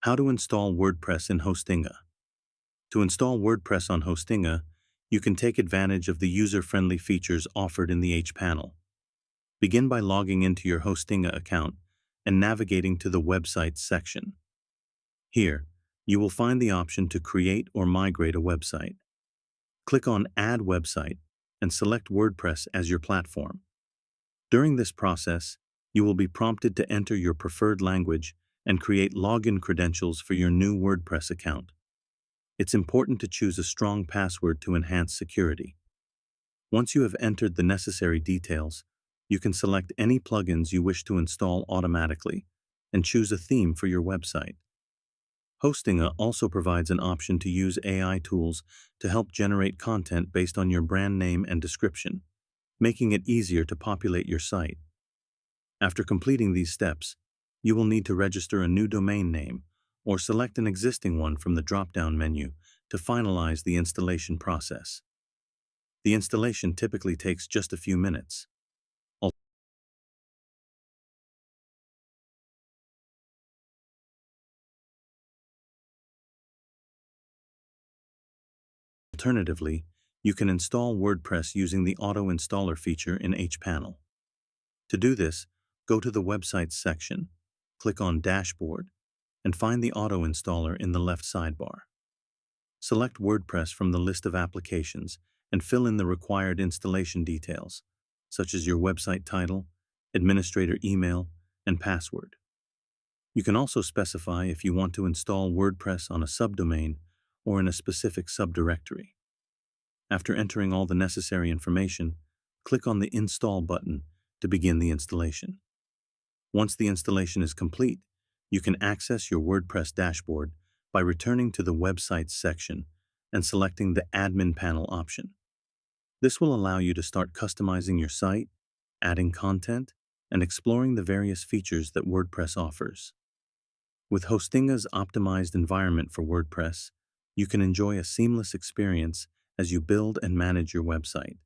How to install WordPress in Hostinga. To install WordPress on Hostinga, you can take advantage of the user-friendly features offered in the hPanel. Begin by logging into your Hostinga account and navigating to the Websites section. Here, you will find the option to create or migrate a website. Click on Add Website and select WordPress as your platform. During this process, you will be prompted to enter your preferred language and create login credentials for your new WordPress account. It's important to choose a strong password to enhance security. Once you have entered the necessary details, you can select any plugins you wish to install automatically and choose a theme for your website. Hostinga also provides an option to use AI tools to help generate content based on your brand name and description, making it easier to populate your site. After completing these steps, you will need to register a new domain name or select an existing one from the drop-down menu to finalize the installation process. The installation typically takes just a few minutes. Alternatively, you can install WordPress using the Auto Installer feature in hPanel. To do this, go to the Websites section, click on Dashboard, and find the Auto Installer in the left sidebar. Select WordPress from the list of applications and fill in the required installation details, such as your website title, administrator email, and password. You can also specify if you want to install WordPress on a subdomain or in a specific subdirectory. After entering all the necessary information, click on the Install button to begin the installation. Once the installation is complete, you can access your WordPress dashboard by returning to the Websites section and selecting the Admin Panel option. This will allow you to start customizing your site, adding content, and exploring the various features that WordPress offers. With Hostinga's optimized environment for WordPress, you can enjoy a seamless experience as you build and manage your website.